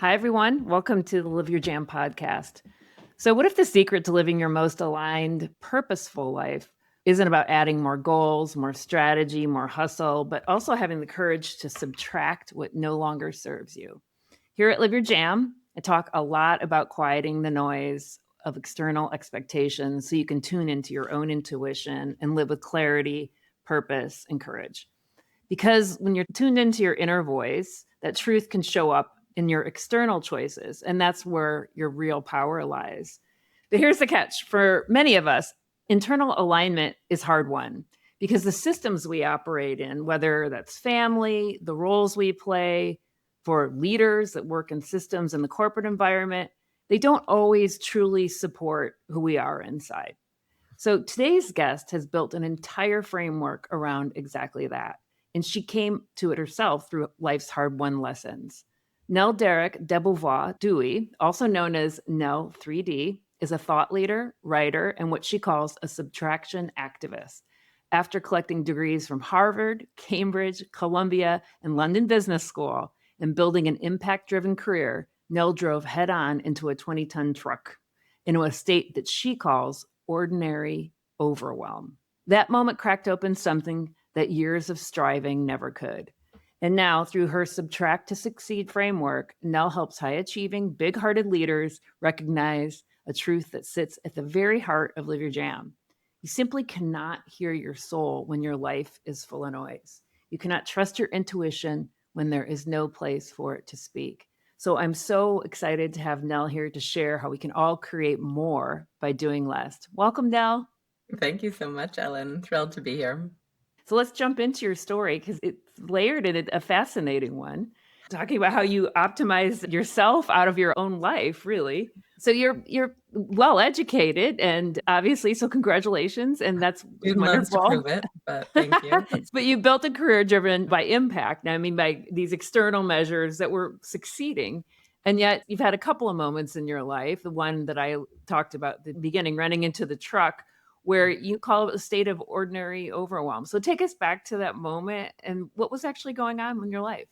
Hi, everyone. Welcome to the Live Your Jam podcast. So, what if the secret to living your most aligned, purposeful life isn't about adding more goals, more strategy, more hustle, but also having the courage to subtract what no longer serves you? Here at Live Your Jam, I talk a lot about quieting the noise of external expectations so you can tune into your own intuition and live with clarity, purpose, and courage. Because when you're tuned into your inner voice, that truth can show up in your external choices. And that's where your real power lies. But here's the catch for many of us, internal alignment is hard won because the systems we operate in, whether that's family, the roles we play, for leaders that work in systems in the corporate environment, they don't always truly support who we are inside. So today's guest has built an entire framework around exactly that. And she came to it herself through life's hard won lessons. Nell Derick Debevoise Dewey, also known as Nell 3D, is a thought leader, writer, and what she calls a subtraction activist. After collecting degrees from Harvard, Cambridge, Columbia, and London Business School, and building an impact driven career, Nell drove head on into a 20-ton truck into a state that she calls ordinary overwhelm. That moment cracked open something that years of striving never could. And now, through her Subtract to Succeed framework, Nell helps high achieving, big hearted leaders recognize a truth that sits at the very heart of Live Your Jam. You simply cannot hear your soul when your life is full of noise. You cannot trust your intuition when there is no place for it to speak. So I'm so excited to have Nell here to share how we can all create more by doing less. Welcome, Nell. Thank you so much, Ellen. Thrilled to be here. So let's jump into your story because it's layered in a fascinating one. Talking about how you optimize yourself out of your own life, really. So you're well educated, and obviously, so congratulations, and that's Student loans to wonderful. prove it, but thank you. But you built a career driven by impact. I mean, by these external measures that were succeeding. And yet you've had a couple of moments in your life. The one that I talked about at the beginning, running into the truck, where you call it a state of ordinary overwhelm. So take us back to that moment and what was actually going on in your life?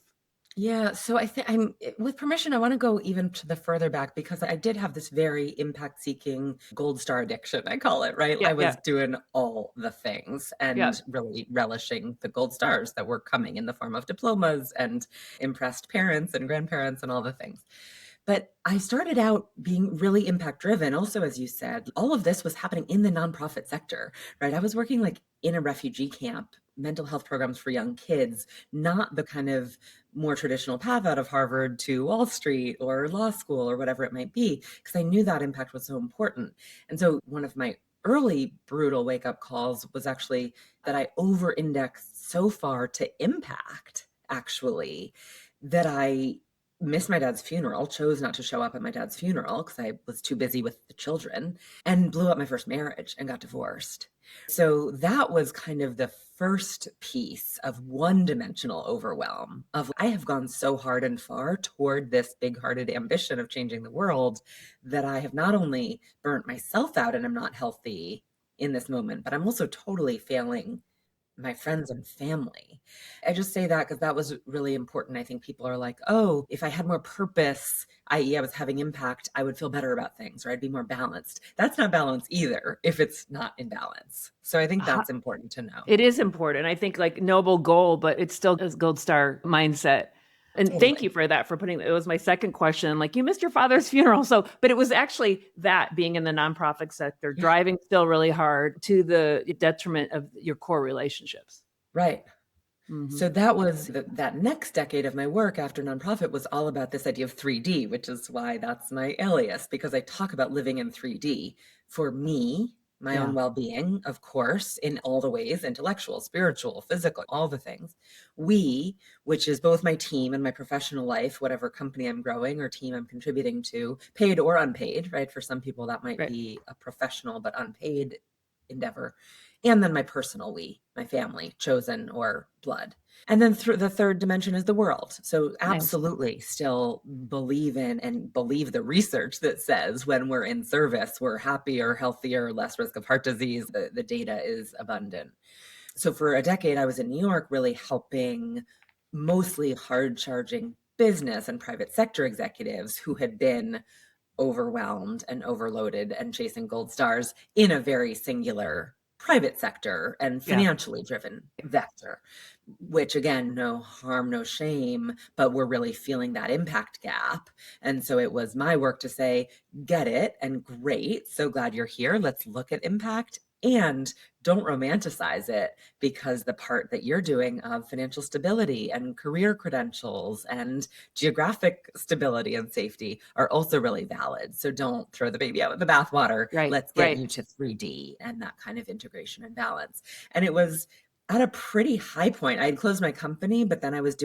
Yeah, so I think with permission, I want to go even to the further back because I did have this very impact seeking gold star addiction, I call it, right? Yeah, I yeah, was doing all the things yeah. and really relishing the gold stars that were coming in the form of diplomas and impressed parents and grandparents and all the things. But I started out being really impact driven. Also, as you said, all of this was happening in the nonprofit sector, right? I was working like in a refugee camp, mental health programs for young kids, not the kind of more traditional path out of Harvard to Wall Street or law school or whatever it might be, because I knew that impact was so important. And so one of my early brutal wake up calls was actually that I over indexed so far to impact, actually, that I missed my dad's funeral, chose not to show up at my dad's funeral because I was too busy with the children, and blew up my first marriage and got divorced. So that was kind of the first piece of one-dimensional overwhelm of I have gone so hard and far toward this big-hearted ambition of changing the world that I have not only burnt myself out and I'm not healthy in this moment, but I'm also totally failing my friends and family. I just say that because that was really important. I think people are like, oh, if I had more purpose, i.e., I was having impact, I would feel better about things or I'd be more balanced. That's not balance either if it's not in balance. So I think that's important to know. It is important. I think like noble goal, but it's still a gold star mindset. And thank Totally. you for that, for putting it was my second question. Like you missed your father's funeral. So, but it was actually that being in the nonprofit sector, Yeah. driving still really hard to the detriment of your core relationships. Right. Mhm. So that was that next decade of my work after nonprofit was all about this idea of 3D, which is why that's my alias, because I talk about living in 3D for me, my own Yeah. well-being, of course, in all the ways, intellectual, spiritual, physical, all the things. We, which is both my team and my professional life, whatever company I'm growing or team I'm contributing to, paid or unpaid, right? For some people, that might Right. be a professional but unpaid endeavor. And then my personal we, my family, chosen or blood. And then through the third dimension is the world. So Nice. absolutely still believe in and believe the research that says when we're in service, we're happier, healthier, less risk of heart disease. The data is abundant. So for a decade, I was in New York really helping mostly hard charging business and private sector executives who had been overwhelmed and overloaded and chasing gold stars in a very singular private sector and Yeah. financially driven vector, which again, no harm, no shame, but we're really feeling that impact gap. And so it was my work to say, get it and great. So glad you're here. Let's look at impact and don't romanticize it, because the part that you're doing of financial stability and career credentials and geographic stability and safety are also really valid. So don't throw the baby out with the bathwater. Right. Let's get Right. you to 3D and that kind of integration and balance. And it was at a pretty high point. I had closed my company, but then I was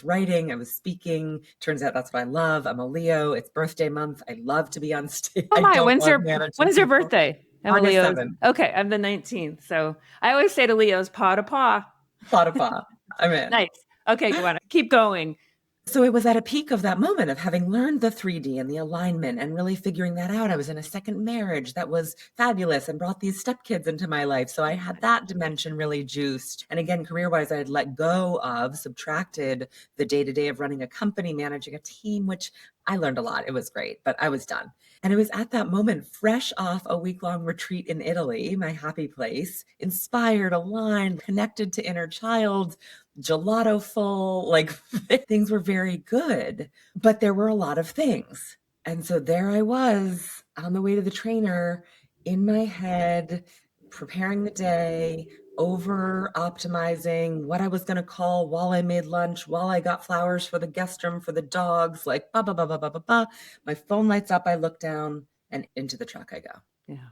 writing, I was speaking. Turns out that's what I love. I'm a Leo. It's birthday month. I love to be on stage. Oh I my, don't love managing when's your people. birthday? I'm a August Leo. 7th. Okay, I'm the 19th. So I always say to Leos, paw to paw. Paw to paw. I'm in. Nice. Okay, go on. Keep going. So it was at a peak of that moment of having learned the 3D and the alignment and really figuring that out. I was in a second marriage that was fabulous and brought these stepkids into my life. So I had that dimension really juiced. And again, career-wise, I had let go of, subtracted the day-to-day of running a company, managing a team, which I learned a lot. It was great, but I was done. And it was at that moment, fresh off a week-long retreat in Italy, my happy place, inspired, aligned, connected to inner child, gelato full, like things were very good, but there were a lot of things. And so there I was on the way to the trainer in my head, preparing the day, over optimizing what I was going to call while I made lunch, while I got flowers for the guest room for the dogs, like ba ba ba ba ba ba ba. My phone lights up, I look down, and into the truck I go. Yeah.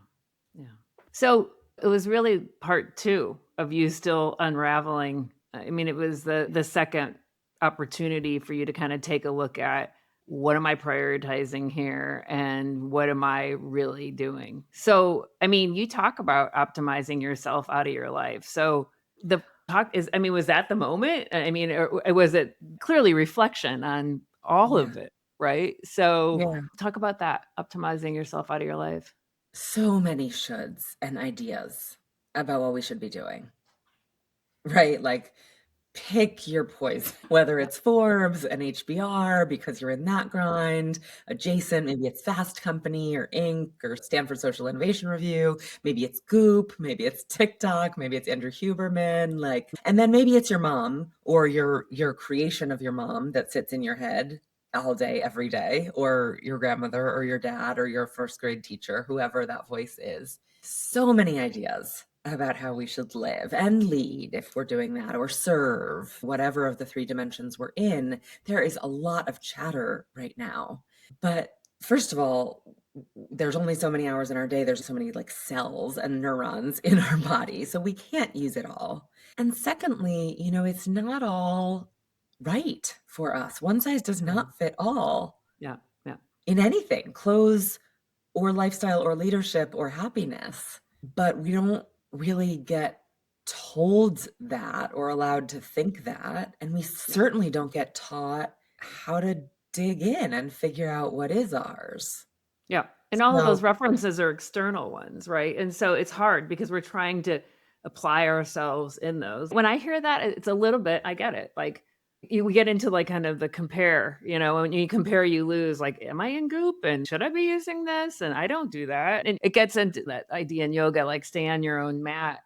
Yeah. So it was really part two of you still unraveling. I mean, it was the second opportunity for you to kind of take a look at, what am I prioritizing here and what am I really doing? So, I mean, you talk about optimizing yourself out of your life. So the talk is, I mean, was that the moment? I mean, or was it clearly reflection on all Yeah. of it, right? So Yeah. talk about that, optimizing yourself out of your life. So many shoulds and ideas about what we should be doing, right? Like, pick your poison, whether Yep. it's Forbes and HBR because you're in that grind, adjacent, maybe it's Fast Company or Inc. or Stanford Social Innovation Review, maybe it's Goop, maybe it's TikTok, maybe it's Andrew Huberman, like, and then maybe it's your mom or your creation of your mom that sits in your head all day, every day, or your grandmother or your dad or your first grade teacher, whoever that voice is. So many ideas about how we should live and lead if we're doing that, or serve, whatever of the three dimensions we're in. There is a lot of chatter right now. But first of all, there's only so many hours in our day. There's so many like cells and neurons in our body. So we can't use it all. And secondly, it's not all right for us. One size does not fit all Yeah. Yeah. in anything, clothes or lifestyle or leadership or happiness. But we don't really get told that or allowed to think that. And we certainly don't get taught how to dig in and figure out what is ours. Yeah. And all of those So, references are external ones, right? And so it's hard because we're trying to apply ourselves in those. When I hear that, it's a little bit, I get it. Like we get into like kind of the compare, when you compare, you lose. Like, am I in Goop and should I be using this? And I don't do that. And it gets into that idea in yoga, like stay on your own mat.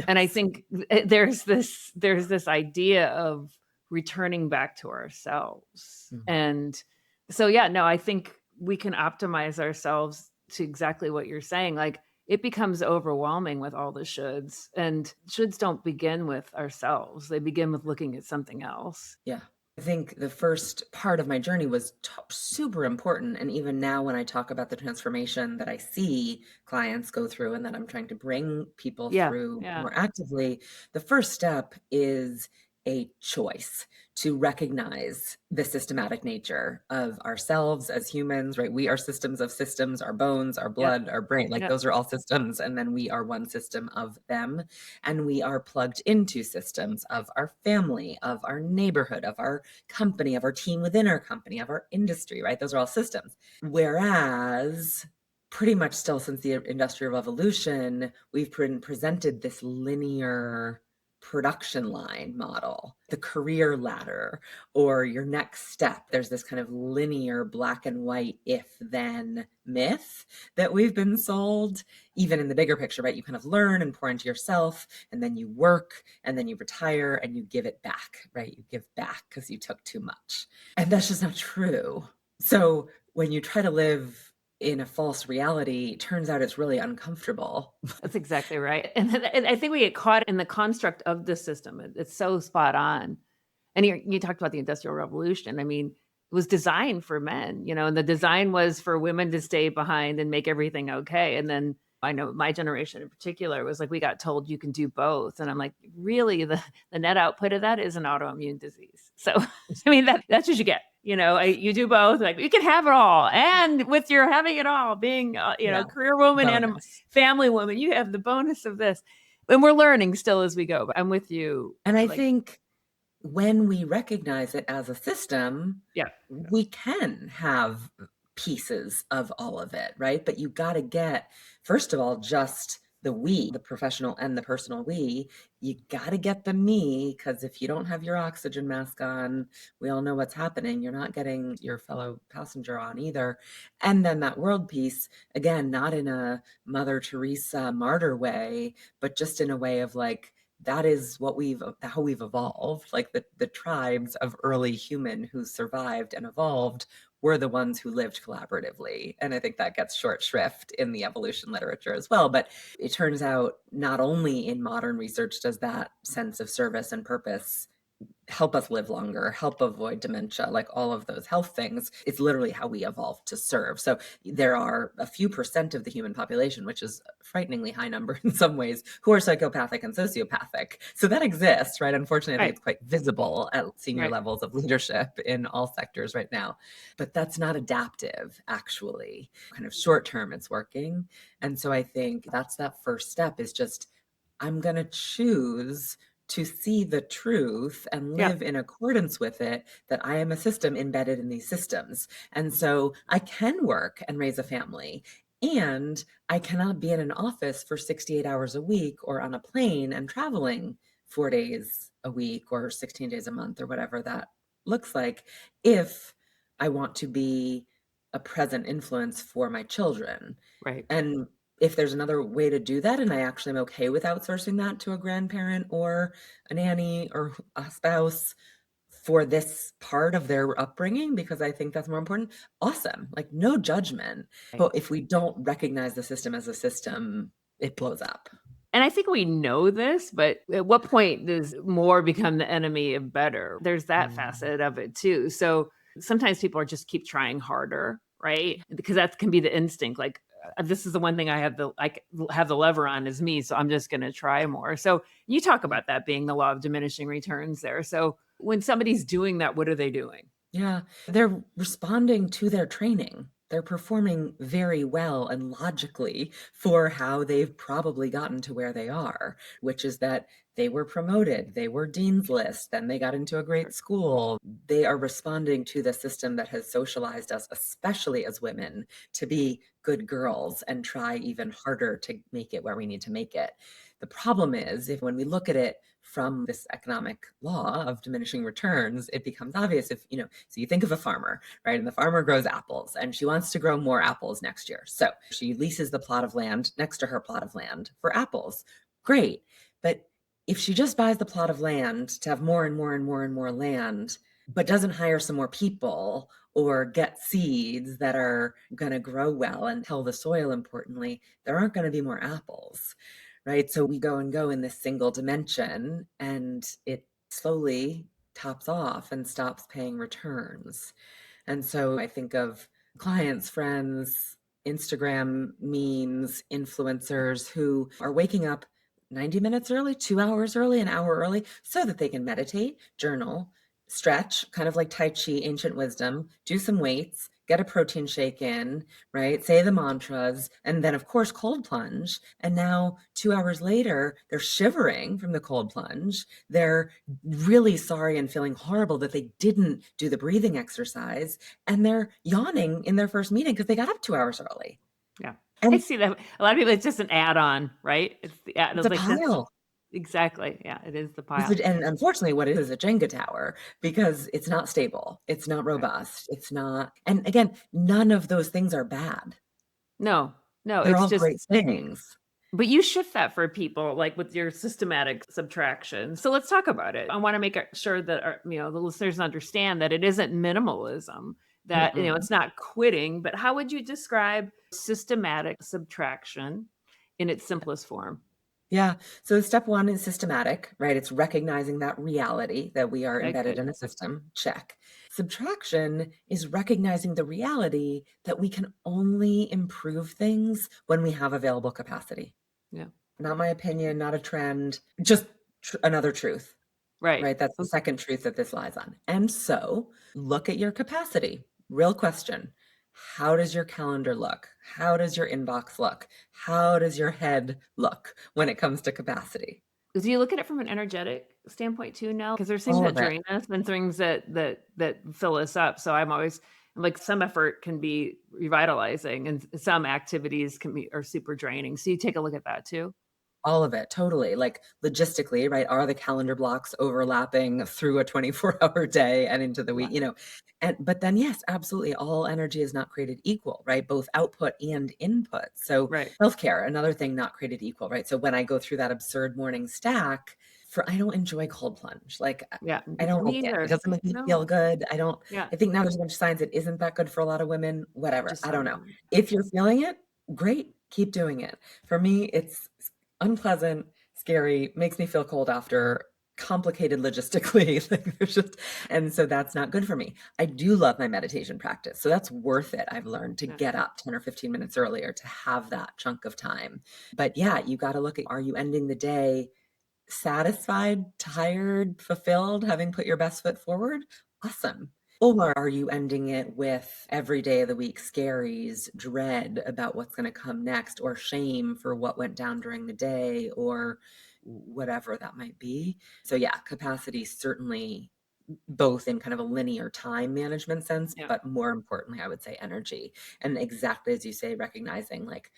And I yes. think there's this idea of returning back to ourselves. Mhm. And so yeah, no, I think we can optimize ourselves to exactly what you're saying. Like it becomes overwhelming with all the shoulds, and shoulds don't begin with ourselves. They begin with looking at something else. Yeah. I think the first part of my journey was super important. And even now, when I talk about the transformation that I see clients go through and that I'm trying to bring people Yeah. through Yeah. more actively, the first step is a choice to recognize the systematic nature of ourselves as humans, right? We are systems of systems, our bones, our Yep. blood, our brain, like Yep. those are all systems. And then we are one system of them. And we are plugged into systems of our family, of our neighborhood, of our company, of our team within our company, of our industry, right? Those are all systems. Whereas pretty much still since the Industrial Revolution, we've been presented this linear production line model, the career ladder, or your next step. There's this kind of linear black and white if then myth that we've been sold, even in the bigger picture, right? You kind of learn and pour into yourself, and then you work, and then you retire, and you give it back, right? You give back because you took too much. And that's just not true. So when you try to live in a false reality, it turns out it's really uncomfortable. That's exactly right. And I think we get caught in the construct of the system. It's so spot on. And you talked about the Industrial Revolution. I mean, it was designed for men, and the design was for women to stay behind and make everything okay. And then I know my generation in particular was like, we got told you can do both. And I'm like, really, the net output of that is an autoimmune disease. So, I mean, that's what you get. You do both. Like you can have it all, and with your having it all, being Yeah, career woman and a bonus. family woman, you have the bonus of this. And we're learning still as we go. But I'm with you. And I Like, think when we recognize it as a system, yeah, we can have pieces of all of it, right? But you got to get, first of all, just the we, the professional and the personal we. You got to get the me, because if you don't have your oxygen mask on, we all know what's happening. You're not getting your fellow passenger on either. And then that world piece, again, not in a Mother Teresa martyr way, but just in a way of like, that is how we've evolved. Like the tribes of early human who survived and evolved were the ones who lived collaboratively. And I think that gets short shrift in the evolution literature as well. But it turns out not only in modern research does that sense of service and purpose help us live longer, help avoid dementia, like all of those health things. It's literally how we evolved to serve. So there are a few percent of the human population, which is a frighteningly high number in some ways, who are psychopathic and sociopathic. So that exists, right? Unfortunately, I think right, it's quite visible at senior right. levels of leadership in all sectors right now. But that's not adaptive, actually. Kind of short term, it's working. And so I think that's that first step is just, I'm going to choose to see the truth and Yeah, live in accordance with it, that I am a system embedded in these systems. And so I can work and raise a family. And I cannot be in an office for 68 hours a week or on a plane and traveling 4 days a week or 16 days a month or whatever that looks like if I want to be a present influence for my children. right. And if there's another way to do that, and I actually am okay with outsourcing that to a grandparent or a nanny or a spouse for this part of their upbringing, because I think that's more important, awesome. Like, no judgment. Right. But if we don't recognize the system as a system, it blows up. And I think we know this, but at what point does more become the enemy of better? There's that Mm. facet of it too. So sometimes people are just keep trying harder, right? Because that can be the instinct. Like this is the one thing have the lever on is me, so I'm just going to try more. So you talk about that being the law of diminishing returns there. So when somebody's doing that, what are they doing? Yeah, they're responding to their training. They're performing very well and logically for how they've probably gotten to where they are, which is that they were promoted, they were dean's list, then they got into a great school. They are responding to the system that has socialized us, especially as women, to be good girls and try even harder to make it where we need to make it. The problem is, if when we look at it from this economic law of diminishing returns, it becomes obvious so you think of a farmer, right? And the farmer grows apples and she wants to grow more apples next year. So she leases the plot of land next to her plot of land for apples. Great. But if she just buys the plot of land to have more and more and more and more land, but doesn't hire some more people or get seeds that are going to grow well and till the soil, importantly, there aren't going to be more apples, right? So we go and go in this single dimension and it slowly tops off and stops paying returns. And so I think of clients, friends, Instagram memes, influencers who are waking up 90 minutes early, 2 hours early, an hour early, so that they can meditate, journal, stretch, kind of like Tai Chi, ancient wisdom, do some weights, get a protein shake in, right? Say the mantras, and then, of course, cold plunge. And now, 2 hours later, they're shivering from the cold plunge. They're really sorry and feeling horrible that they didn't do the breathing exercise. And they're yawning in their first meeting because they got up 2 hours early. Yeah. I And see that a lot of people, it's just an add-on, right? It's it's a like this. pile. Exactly. Yeah, it is the It's pile. and unfortunately, what it is a Jenga tower because it's not stable, it's not Right. robust, it's not and again, none of those things are bad. No, no, They're it's all just great things. but you shift that for people, like, with your systematic subtraction. So let's talk about it. I wanna make it sure that the listeners understand that it isn't minimalism, that, Mm-mm. it's not quitting, but how would you describe systematic subtraction in its simplest form? Yeah. So step 1 is systematic, right? It's recognizing that reality that we are Okay, embedded good. in a system. Check. Subtraction is recognizing the reality that we can only improve things when we have available capacity. Yeah. Not my opinion, not a trend, just another truth. Right. Right, that's the Okay. second truth that this lies on. And so, look at your capacity. Real question. How does your calendar look? How does your inbox look? How does your head look when it comes to capacity? Do you look at it from an energetic standpoint too now? Because there's things All that of it. drain us and things that fill us up. So I'm like, some effort can be revitalizing and some activities are super draining. So you take a look at that too? All of it, totally. Like, logistically, right, are the calendar blocks overlapping through a 24-hour day and into the Yeah. week, And but then, yes, absolutely, all energy is not created equal, right? Both output and input. So, Right. healthcare, another thing not created equal, right? So when I go through that absurd morning stack, I don't enjoy cold plunge. Like, Yeah. I don't like Me it. It either. doesn't make me No. feel good. Yeah. I think now there's a bunch of signs it isn't that good for a lot of women, whatever. Just I don't know. some. If you're feeling it, great, keep doing it. For me, it's unpleasant, scary, makes me feel cold after, complicated logistically, like, there's just and so that's not good for me. I do love my meditation practice, so that's worth it, I've learned, to Yeah. get up 10 or 15 minutes earlier to have that chunk of time. But, yeah, you gotta look at, are you ending the day satisfied, tired, fulfilled, having put your best foot forward? Awesome. Or are you ending it with every day of the week scaries, dread about what's going to come next, or shame for what went down during the day, or whatever that might be? So, yeah, capacity certainly both in kind of a linear time management sense, Yeah. but more importantly, I would say energy. And exactly as you say, recognizing like,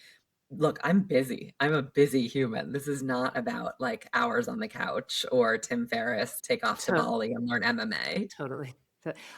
look, I'm busy. I'm a busy human. This is not about like hours on the couch or Tim Ferriss take off to To Bali and learn MMA. totally.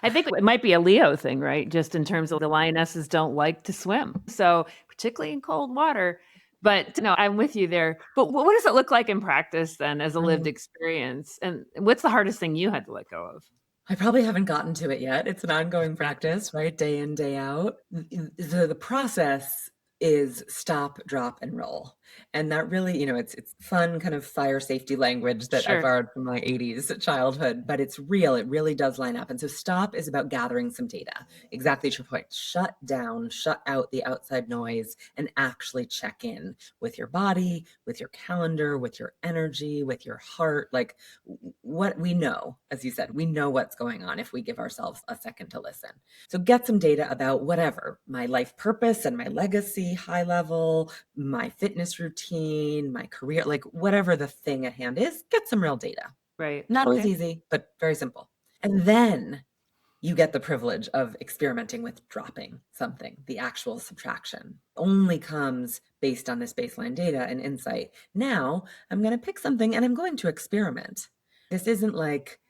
I think it might be a Leo thing, right? Just in terms of the lionesses don't like to swim. So, particularly in cold water. But no, I'm with you there. But what does it look like in practice then as a lived Mm, experience? And what's the hardest thing you had to let go of? I probably haven't gotten to it yet. It's an ongoing Yeah. practice, right? Day in, day out. The process is stop, drop, and roll. And that really, it's fun kind of fire safety language that I Sure. borrowed from my 80s childhood, but it's real. It really does line up. And so stop is about gathering some data. Exactly to your point. Shut down, shut out the outside noise, and actually check in with your body, with your calendar, with your energy, with your heart. Like, what we know, as you said, we know what's going on if we give ourselves a second to listen. So get some data about whatever, my life purpose and my legacy, high level, my fitness routine, my career, like whatever the thing at hand is, get some real data. Right. Not always Okay. easy, but very simple. And then you get the privilege of experimenting with dropping something. The actual subtraction only comes based on this baseline data and insight. Now I'm going to pick something and I'm going to experiment. This isn't like,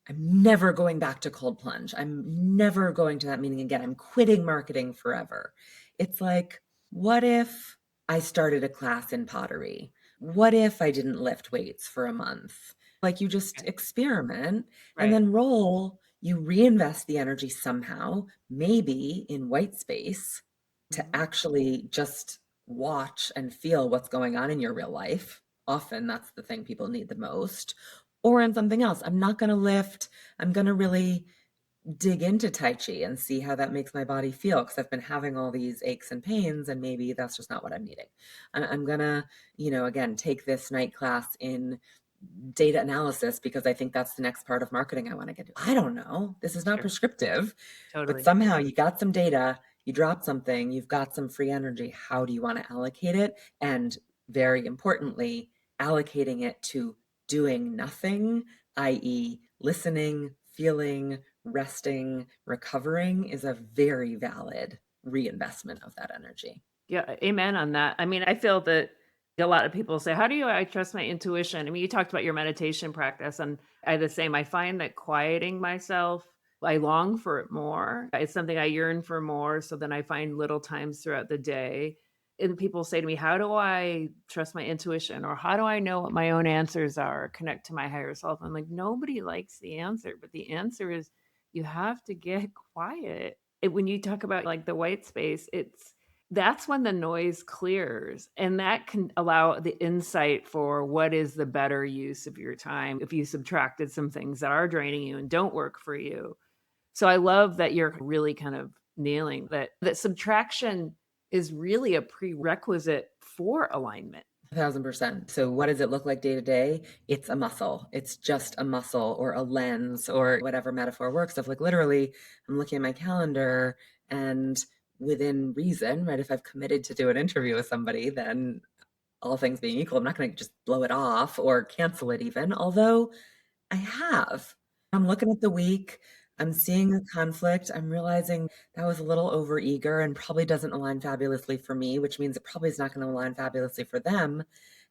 I'm never going back to cold plunge. I'm never going to that meeting again. I'm quitting marketing forever. It's like, what if I started a class in pottery? What if I didn't lift weights for a month? Like, you just Okay. experiment and Right. then roll. You reinvest the energy somehow, maybe in white space, to Mhm. actually just watch and feel what's going on in your real life. Often that's the thing people need the most, or in something else. I'm not going to lift. I'm going to really dig into Tai Chi and see how that makes my body feel because I've been having all these aches and pains, and maybe that's just not what I'm needing. I'm going to, again, take this night class in data analysis because I think that's the next part of marketing I want to get to. I don't know. This is not Sure. prescriptive, but Totally. somehow you got some data, you dropped something, you've got some free energy. How do you want to allocate it? And very importantly, allocating it to doing nothing, i.e., listening, feeling, resting, recovering, is a very valid reinvestment of that energy. Yeah, amen on that. I mean, I feel that A lot of people say, "How do I trust my intuition?" I mean, you talked about your meditation practice, and I the same. I find that quieting myself, I long for it more. It's something I yearn for more, so then I find little times throughout the day. And people say to me, "How do I trust my intuition?" Or "How do I know what my own answers are, or connect to my higher self?" I'm like, nobody likes the answer, but the answer is you have to get quiet. When you talk about like the white space, that's when the noise clears, and that can allow the insight for what is the better use of your time if you subtracted some things that are draining you and don't work for you. So I love that you're really kind of nailing that subtraction is really a prerequisite for alignment. 1,000%. So what does it look like day to day? It's a muscle. It's just a muscle or a lens or whatever metaphor works of like literally I'm looking at my calendar and within reason, right? If I've committed to do an interview with somebody, then all things being equal, I'm not going to just blow it off or cancel it even, although I have. I'm looking at the week, I'm seeing a conflict, I'm realizing that was a little overeager and probably doesn't align fabulously for me, which means it probably is not gonna align fabulously for them,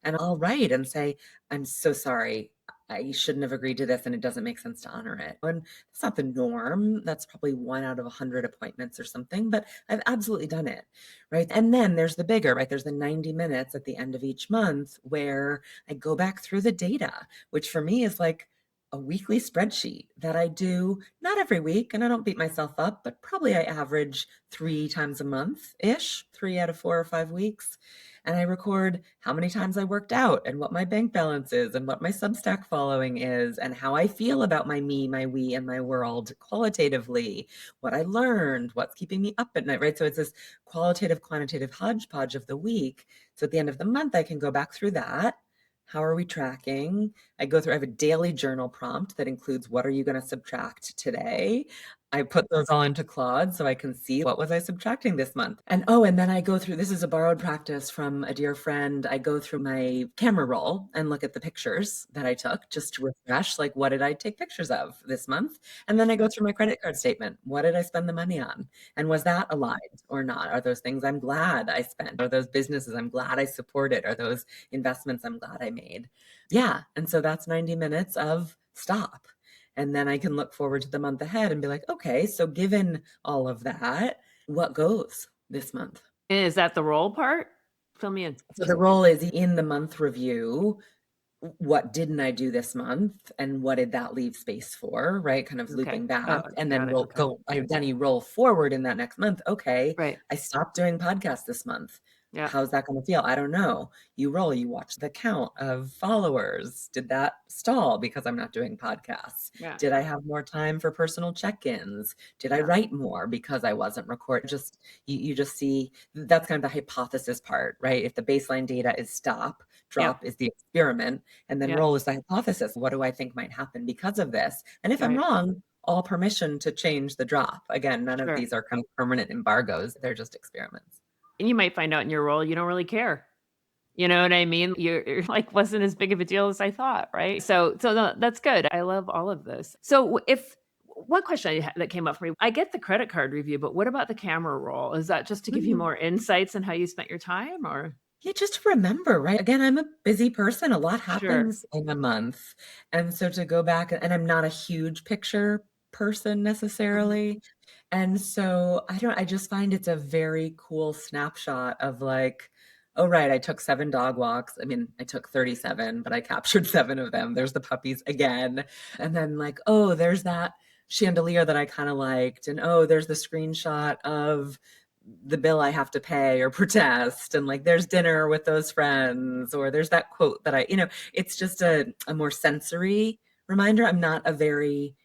and I'll write and say, "I'm so sorry. I shouldn't have agreed to this, and it doesn't make sense to honor it." And that's not the norm, that's probably 1 out of 100 appointments or something, but I've absolutely done it, right? And then there's the bigger, right? There's the 90 minutes at the end of each month where I go back through the data, which for me is like a weekly spreadsheet that I do not every week, and I don't beat myself up, but probably I average 3 times a month ish, 3 out of 4 or 5 weeks. And I record how many times I worked out and what my bank balance is and what my Substack following is and how I feel about my me, my we, and my world qualitatively, what I learned, what's keeping me up at night, right? So it's this qualitative, quantitative hodgepodge of the week. So at the end of the month, I can go back through that. How are we tracking? I have a daily journal prompt that includes what are you going to subtract today? I put those all into Claude so I can see what was I subtracting this month. And oh, and then I go through this is a borrowed practice from a dear friend. I go through my camera roll and look at the pictures that I took just to refresh like what did I take pictures of this month? And then I go through my credit card statement. What did I spend the money on? And was that aligned or not? Are those things I'm glad I spent? Are those businesses I'm glad I supported? Are those investments I'm glad I made? Yeah, and so that's 90 minutes of stop. And then I can look forward to the month ahead and be like, okay, so given all of that, what goes this month? And is that the role part? Fill me in. So the role is in the month review. What didn't I do this month and what did that leave space for, right? Kind of Okay. looping back Oh, and then got it. Okay. then you roll forward in that next month. Okay, Right. I stopped doing podcasts this month. Yeah. How's that going to feel? I don't know. You roll, you watch the count of followers. Did that stall because I'm not doing podcasts? Yeah. Did I have more time for personal check-ins? Did I Yeah. write more because I wasn't recording? Just you just see that's kind of the hypothesis part, right? If the baseline data is stop, Yeah. drop is the experiment, and then Yeah. roll is the hypothesis. What do I think might happen because of this? And if I'm Right. wrong, all permission to change the drop. Again, none of Sure. these are kind of permanent embargoes. They're just experiments. And you might find out in your role you don't really care. You know what I mean? You're like, "Wasn't as big of a deal as I thought," right? So no, that's good. I love all of this. So if one question that came up for me, I get the credit card review, but what about the camera roll? Is that just to give you Mhm. more insights on how you spent your time or Yeah, just to remember, right? Again, I'm a busy person. A lot Sure. happens in a month. And so to go back, and I'm not a huge picture person Mhm. necessarily. And so I just find it's a very cool snapshot of like, oh, right, I took 7 dog walks. I mean, I took 37, but I captured 7 of them. There's the puppies again. And then like, oh, there's that chandelier that I kind of liked. And oh, there's the screenshot of the bill I have to pay or protest. And like, there's dinner with those friends, or there's that quote that it's just a more sensory reminder. I'm not a very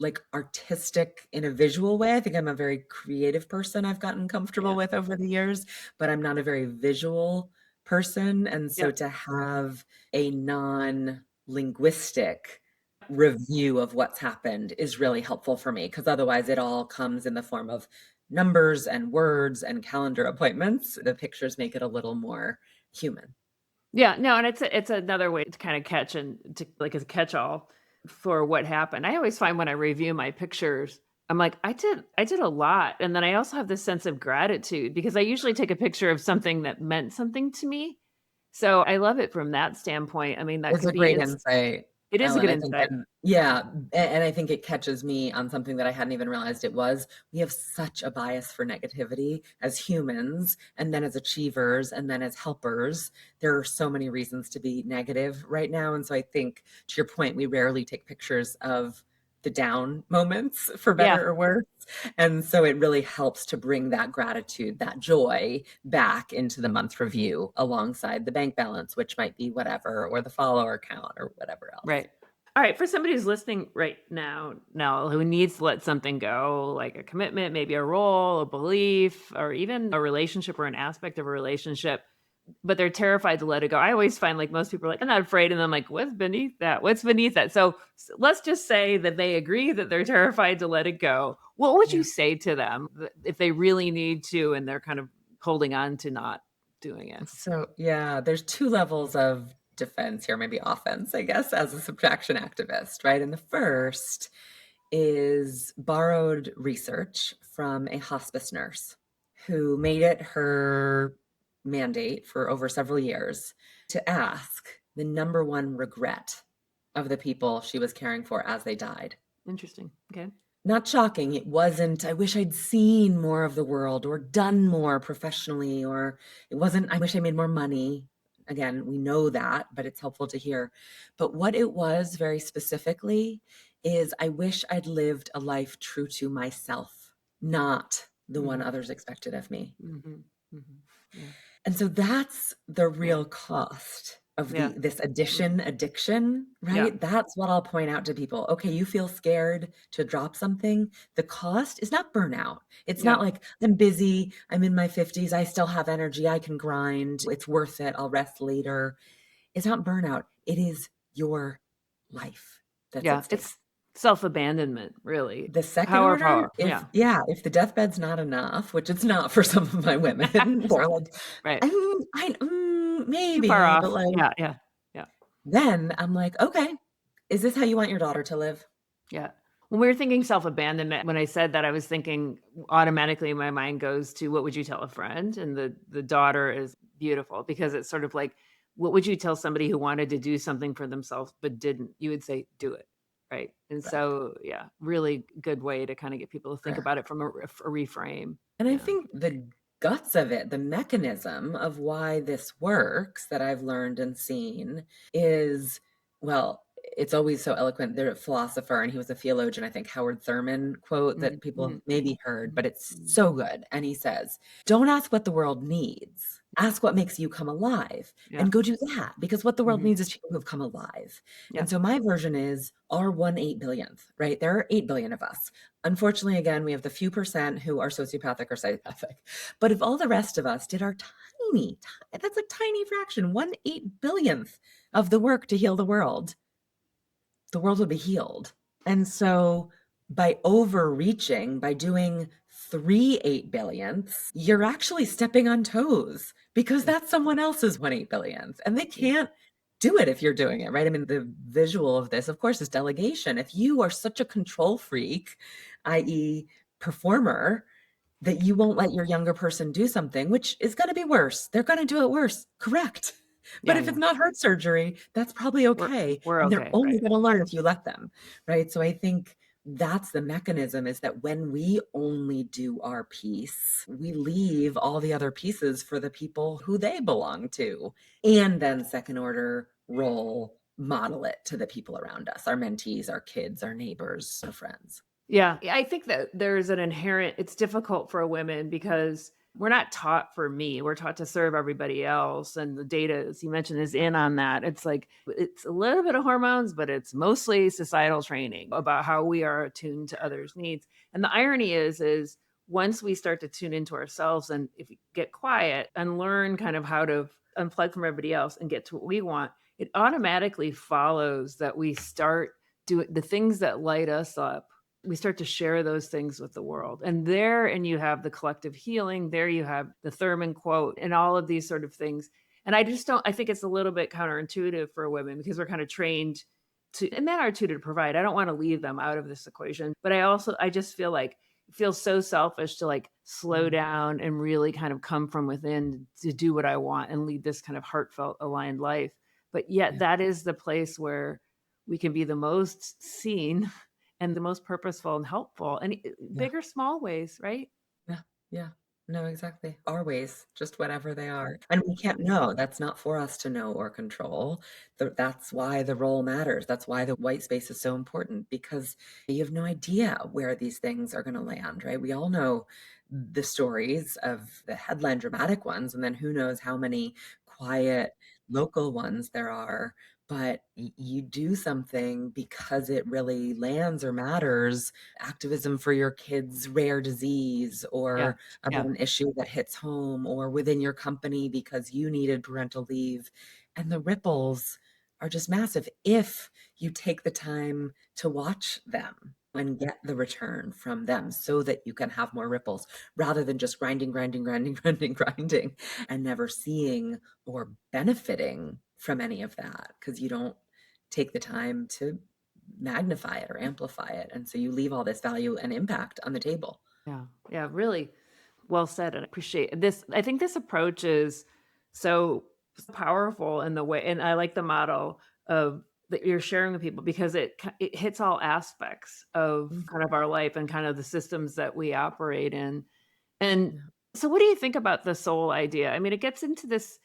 like artistic in a visual way. I think I'm a very creative person I've gotten comfortable Yeah. with over the years, but I'm not a very visual person. And so Yep. to have a non-linguistic review of what's happened is really helpful for me because otherwise it all comes in the form of numbers and words and calendar appointments. The pictures make it a little more human. Yeah, no, and it's another way to kinda catch and to like, as a catch-all for what happened. I always find when I review my pictures, I'm like, "I did a lot," and then I also have this sense of gratitude because I usually take a picture of something that meant something to me, So I love it from that standpoint. I mean, that It's could a be, great insight, it is a Ellen. good I think that insight. yeah, and I think it catches me on something that I hadn't even realized it was. We have such a bias for negativity as humans, and then as achievers, and then as helpers. There are so many reasons to be negative right now, and so I think, to your point, we rarely take pictures of the down moments, for Yeah. better or worse, and so it really helps to bring that gratitude, that joy back into the month review alongside the bank balance, which might be whatever, or the follower count or whatever else. Right. All right. For somebody who's listening right now, who needs to let something go, like a commitment, maybe a role, a belief, or even a relationship or an aspect of a relationship, but they're terrified to let it go. I always find like most people are like, I'm not afraid. And I'm like, what's beneath that? What's beneath that? So let's just say that they agree that they're terrified to let it go. What would Yeah. you say to them if they really need to and they're kind of holding on to not doing it? So, yeah, there's two levels of defense here, maybe offense, I guess, as a subtraction activist, right? And the first is borrowed research from a hospice nurse who made it her mandate for over several years to ask the number one regret of the people she was caring for as they died. Interesting. Okay. Not shocking. It wasn't, I wish I'd seen more of the world or done more professionally, or it wasn't, I wish I made more money. Again, we know that, but it's helpful to hear. But what it was very specifically is, I wish I'd lived a life true to myself, not the one Hmm. others expected of me. Hmm. Hmm. Yeah. And so that's the Yeah. real cost of Yeah. this Mhm. addiction, Yeah. right? That's what I'll point out to people. Okay, you feel scared to drop something. The cost is not burnout. It's Yeah. not like, I'm busy, I'm in my 50s, I still have energy, I can grind, it's worth it, I'll rest later. It's not burnout. It is your life that's Yeah. at stake. It's self-abandonment, really. The second Power, order, power. if Yeah. yeah, if the deathbed's not enough, which it's not for some of my women, who are like, Right. Too far maybe, but off. like, Yeah. Yeah. Yeah. then I'm like, "Okay, is this how you want your daughter to live?" Yeah. When we were thinking self-abandonment, when I said that, I was thinking automatically my mind goes to what would you tell a friend? And the daughter is beautiful because it's sort of like, what would you tell somebody who wanted to do something for themselves but didn't? You would say, do it. Right. And Correct, so, yeah, really good way to kind of get people to think about correct. it from a reframe. And I Yeah. think the guts of it, the mechanism of why this works that I've learned and seen is, well, it's always so eloquent. There's a philosopher, and he was a theologian, I think Howard Thurman quote that Mhm, people mhm, have maybe heard, mhm, but it's mhm. so good. And he says, "Don't ask what the world needs. Ask what makes you come alive, Yeah. and go do that, because what the world Mhm. needs is people who've come alive." Yeah. And so my version is our 1/8 billionth, right? There are 8 billion of us. Unfortunately, again, we have the few percent who are sociopathic or psychopathic. But if all the rest of us did our that's a tiny fraction, 1/8 billionth of the work to heal the world would be healed. And so by overreaching, by doing 3/8 billionths, you're actually stepping on toes because Yeah. that's someone else's 1/8 billionth. And they Yeah. can't do it if you're doing it, right? I mean, the visual of this, of course, is delegation. If you are such a control freak, i.e., performer, that you won't let your younger person do something, which is going to be worse. They're going to do it worse. Correct. But Yeah, if it's yeah. not heart surgery, that's probably We're okay. we're And they're okay, only right. going to learn if you let them. Right. So I think that's the mechanism, is that when we only do our piece, we leave all the other pieces for the people who they belong to. And then, second order role model it to the people around us, our mentees, our kids, our neighbors, our friends. Yeah, I think that there's an inherent it's difficult for women because we're not taught for me, we're taught to serve everybody else, and the data, as you mentioned, is in on that. It's like it's a little bit of hormones, but it's mostly societal training about how we are attuned to others' needs. And the irony is once we start to tune into ourselves and if we get quiet and learn kind of how to unplug from everybody else and get to what we want, it automatically follows that we start doing the things that light us up. We start to share those things with the world. And you have the collective healing, there you have the Thurman quote and all of these sort of things. And I just don't I think it's a little bit counterintuitive for women because we're kind of trained to and men are too to provide. I don't want to leave them out of this equation, but I just feel like feels so selfish to like slow Mm, down and really kind of come from within to do what I want and lead this kind of heartfelt, aligned life. But yet, yeah, that is the place where we can be the most seen and the most purposeful and helpful, and yeah. big or small ways, right? Yeah, yeah. No, exactly. Our ways, just whatever they are. And we can't know. That's not for us to know or control. That's why the role matters. That's why the white space is so important because you have no idea where these things are going to land, right? We all know the stories of the headline dramatic ones, and then who knows how many quiet local ones there are. But you do something because it really lands or matters, activism for your kid's rare disease Yeah, or about yeah, an issue that hits home or within your company because you needed parental leave. And the ripples are just massive if you take the time to watch them and get the return from them so that you can have more ripples rather than just grinding, grinding, grinding, grinding, grinding and never seeing or benefiting from any of that because you don't take the time to magnify it or amplify it. And so you leave all this value and impact on the table. yeah, yeah, really well said, and I appreciate this. I think this approach is so powerful in the way, and I like the model of that you're sharing with people because it hits all aspects of Mm, kind of our life and kind of the systems that we operate in. And yeah. so what do you think about the soul idea? I mean, it gets into this.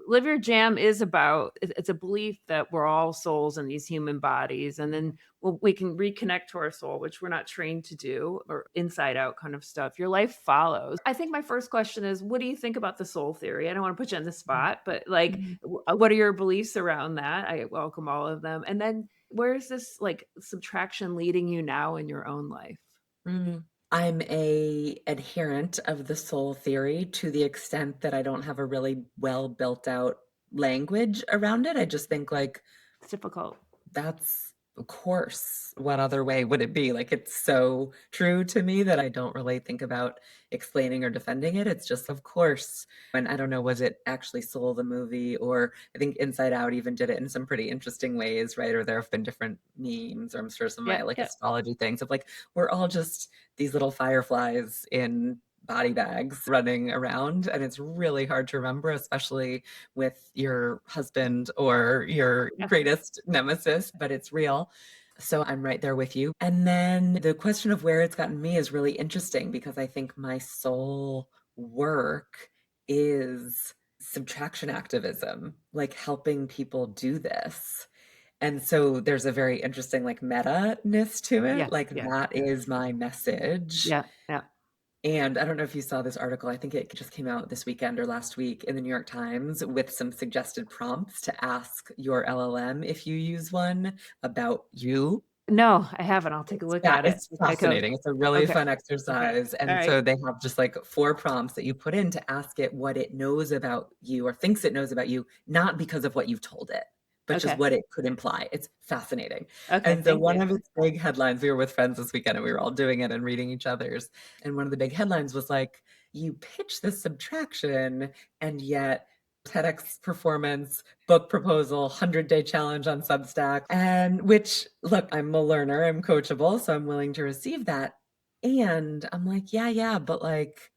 Live Your Jam is about it's a belief that we're all souls in these human bodies, and then we can reconnect to our soul, which we're not trained to do, or inside out kind of stuff. Your life follows. I think my first question is, what do you think about the soul theory? I don't want to put you on the Mm, spot, but like, mhm, what are your beliefs around that? I welcome all of them. And then where's this like subtraction leading you now in your own life? mhm. I'm a adherent of the soul theory to the extent that I don't have a really well built out language around it. I just think like It's difficult. that's of course, what other way would it be? Like, it's so true to me that I don't really think about explaining or defending it. It's just, of course. And I don't know, was it actually Soul the movie? Or I think Inside Out even did it in some pretty interesting ways, right? Or there have been different memes, or I'm sure some of Yeah, my like yeah. astrology things of like, we're all just these little fireflies in body bags running around. And it's really hard to remember, especially with your husband or your Yeah. greatest nemesis, but it's real. So I'm right there with you. And then the question of where it's gotten me is really interesting because I think my soul work is subtraction activism, like helping people do this. And so there's a very interesting like meta-ness to it. Yeah, Like yeah, that is my message. yeah, yeah. And I don't know if you saw this article, I think it just came out this weekend or last week in the New York Times with some suggested prompts to ask your LLM if you use one about you. No, I haven't. I'll take a look Yeah, at it. it's Okay, cool. fascinating. It's a really Okay, fun okay. exercise, and Alright. so they have just, like, 4 prompts that you put in to ask it what it knows about you or thinks it knows about you, not because of what you've told it, but just Okay. what it could imply. It's fascinating, Okay, and so thank one you. of its big headlines we were with friends this weekend, and we were all doing it and reading each other's, and one of the big headlines was like, "You pitch this subtraction, and yet TEDx performance, book proposal, 100-day challenge on Substack, and which look, I'm a learner, I'm coachable, so I'm willing to receive that. And I'm like, yeah, yeah, but like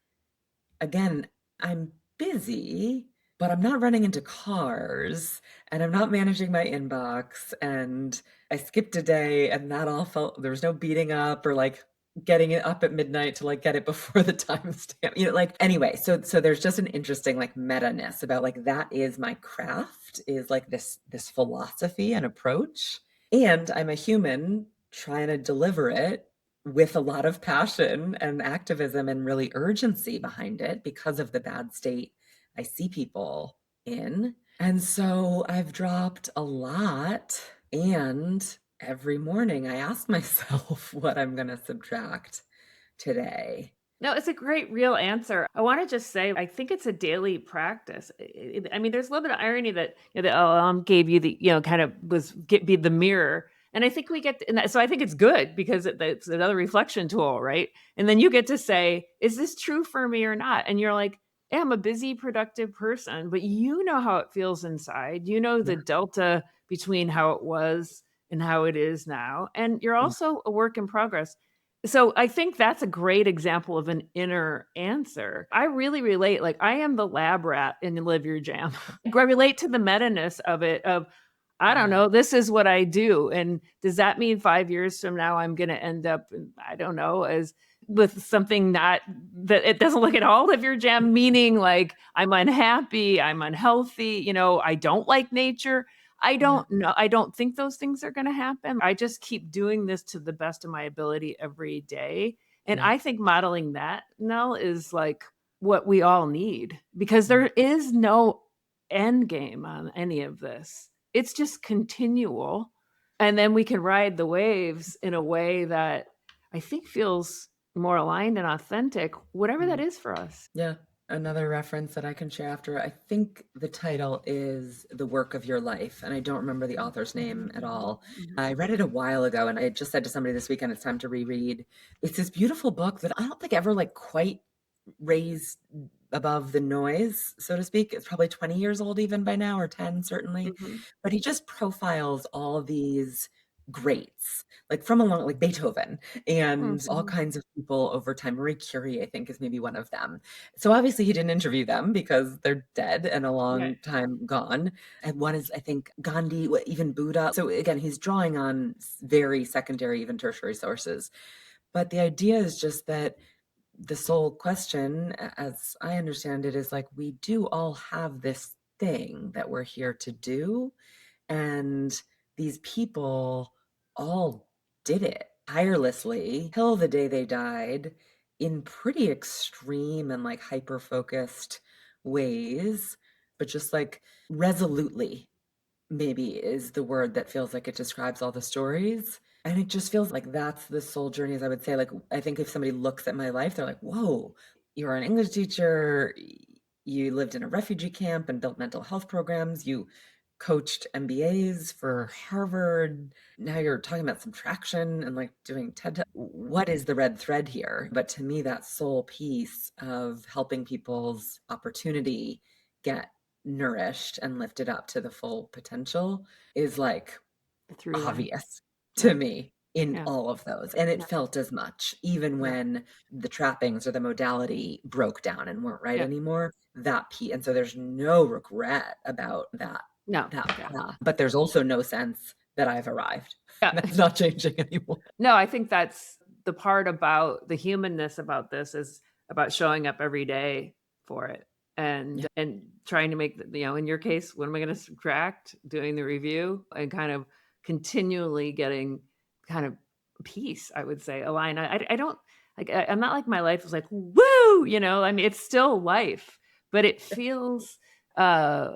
again, I'm busy, but I'm not running into cars and I'm not managing my inbox. And I skipped a day and that all felt there was no beating up or like getting it up at midnight to like get it before the timestamp. Like anyway, so there's just an interesting like meta-ness about like that is my craft, is like this philosophy and approach. And I'm a human trying to deliver it with a lot of passion and activism and really urgency behind it because of the bad state I see people in. And so I've dropped a lot. And every morning I ask myself what I'm going to subtract today. No, it's a great real answer. I wanna just say, I think it's a daily practice. I mean, there's a little bit of irony that, the LLM gave you the kind of be the mirror, and I think we get and that so I think it's good because it's another reflection tool, right? And then you get to say, "Is this true for me or not?" And you're like, "Yeah, I'm a busy, productive person," but you know how it feels inside. You know Yeah. the delta between how it was and how it is now, and you're Yeah. also a work in progress. So I think that's a great example of an inner answer. I really relate. Like I am the lab rat in Live Your Jam. I relate to the meta-ness of it of I don't Yeah. know, this is what I do. And does that mean 5 years from now I'm gonna end up I don't know, as with something not that it doesn't look at all Live Your Jam, meaning like I'm unhappy, I'm unhealthy, I don't like nature. I Yeah. don't know. I don't think those things are gonna happen. I just keep doing this to the best of my ability every day, and Yeah. I think modeling that, Nell, is, like, what we all need because Mm. there is no end game on any of this. It's just continual, and then we can ride the waves in a way that I think feels more aligned and authentic, whatever that Mm. is for us. Yeah. Another reference that I can share after, I think the title is The Work of Your Life, and I don't remember the author's name at all. Mhm. I read it a while ago, and I just said to somebody this weekend, it's time to reread. It's this beautiful book that I don't think ever like quite raised above the noise, so to speak. It's probably 20 years old even by now, or 10 certainly. Mhm. But he just profiles all these greats, like from along like Beethoven and all Mhm. kinds of people over time. Marie Curie, I think, is maybe one of them. So obviously he didn't interview them because they're dead and a Right. long time gone. And one is, I think, Gandhi, even Buddha. So again, he's drawing on very secondary, even tertiary sources. But the idea is just that the sole question, as I understand it, is like we do all have this thing that we're here to do. And these people all did it tirelessly till the day they died in pretty extreme and like hyper focused ways, but just like resolutely, maybe is the word that feels like it describes all the stories. And it just feels like that's the soul journey, as I would say. Like, I think if somebody looks at my life, they're like, whoa, you're an English teacher. You lived in a refugee camp and built mental health programs. You coached MBAs for Harvard. Now you're talking about subtraction and like doing TED. What is the red thread here? But to me, that soul piece of helping people's opportunity get nourished and lifted up to the full potential is like The through line. obvious to Yeah. me in Yeah. all of those. And it Yeah. felt as much, even Yeah. when the trappings or the modality broke down and weren't right Yeah. anymore, that piece. And so there's no regret about No. that Yeah. path. But there's also no sense that I've arrived. Yeah. That's not changing anymore. No, I think that's the part about the humanness about this is about showing up every day for it Yeah. and trying to make in your case, what am I gonna subtract? Doing the review and kind of continually getting kind of peace, I would say, align. I don't like I'm not like my life is like, woo, I mean, it's still life, but it feels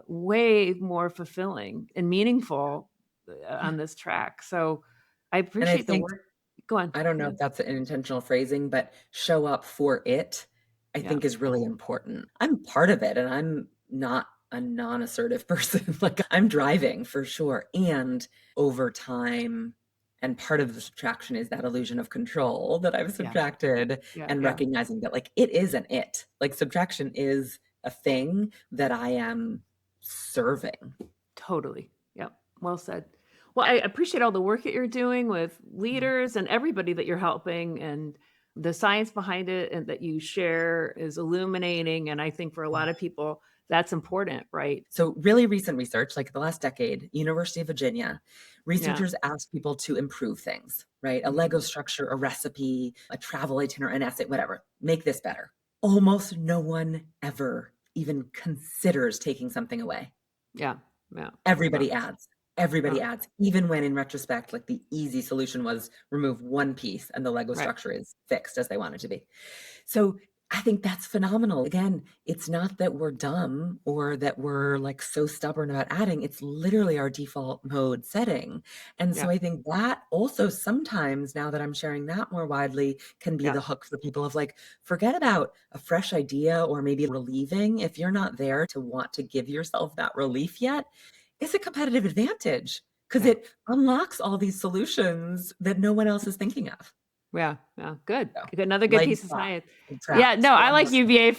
way more fulfilling and meaningful Yeah. on this track. So I And I appreciate the think work. Go on. I don't know Yeah. if that's an intentional phrasing, but show up for it, I Yeah. think is really important. I'm part of it and I'm not a non-assertive person. Like I'm driving for sure. And over time, and part of the subtraction is that illusion of control that I've Yeah. subtracted Yeah. and Yeah. recognizing that like it is an it. Like subtraction is a thing that I am serving. Totally. Yep. Well said. Well, I appreciate all the work that you're doing with Mm. leaders and everybody that you're helping and the science behind it and that you share is illuminating. And I think for a lot of people, that's important, right? So, really recent research, like the last decade, University of Virginia, Yeah. researchers asked people to improve things, right? A Lego Mhm. structure, a recipe, a travel itinerary, an essay, whatever. Make this better. Almost no one ever even considers taking something away. Yeah. Yeah. Yeah. Everybody adds. Yeah. Everybody adds, even when in retrospect, like the easy solution was remove one piece and the Lego Right. structure is fixed as they want it to be. So I think that's phenomenal. Again, it's not that we're dumb or that we're like so stubborn about adding. It's literally our default mode setting. And so Yeah. I think that also sometimes, now that I'm sharing that more widely, can be Yeah. the hook for people of like, forget about a fresh idea or maybe relieving. If you're not there to want to give yourself that relief yet, it's a competitive advantage because Yeah. it unlocks all these solutions that no one else is thinking of. Yeah, yeah, good. So, Another good lighten piece of up, science. Yeah, subtract. no, I Yeah. like UVA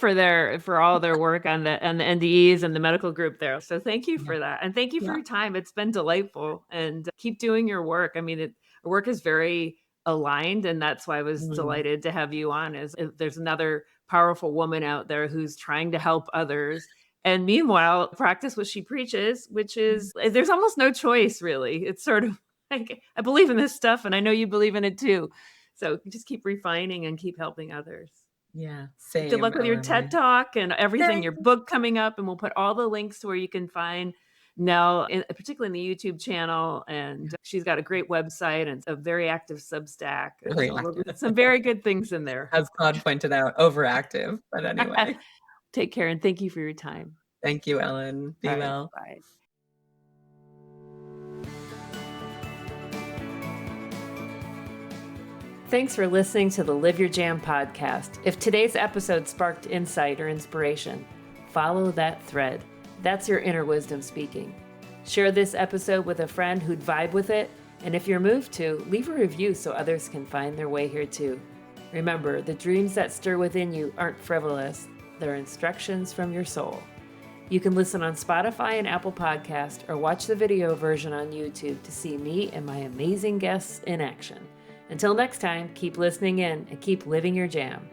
for all their work on the NDEs and the medical group there. So thank you Yeah. for that, and thank you for Yeah. your time. It's been delightful, and keep doing your work. I mean, your work is very aligned. And that's why I was Mm, delighted to have you on, is if there's another powerful woman out there who's trying to help others. And meanwhile, practice what she preaches, which mm. is there's almost no choice, really. It's sort of like, I believe in this stuff and I know you believe in it too. So just keep refining and keep helping others. Yeah, Good same, luck with your Ellen. TED Talk and everything, Thank your book coming up, and we'll put all the links to where you can find Nell, particularly in the YouTube channel. And you. she's got a great website and a very active Substack. And Very so active. some very good things in there. As Claude pointed out, overactive, but anyway. Take care and thank you for your time. Thank you, Ellen. All Be right. well. Bye. Thanks for listening to the Live Your Jam podcast. If today's episode sparked insight or inspiration, follow that thread. That's your inner wisdom speaking. Share this episode with a friend who'd vibe with it. And if you're moved to, leave a review so others can find their way here too. Remember, the dreams that stir within you aren't frivolous. They're instructions from your soul. You can listen on Spotify and Apple Podcast, or watch the video version on YouTube to see me and my amazing guests in action. Until next time, keep listening in and keep living your jam.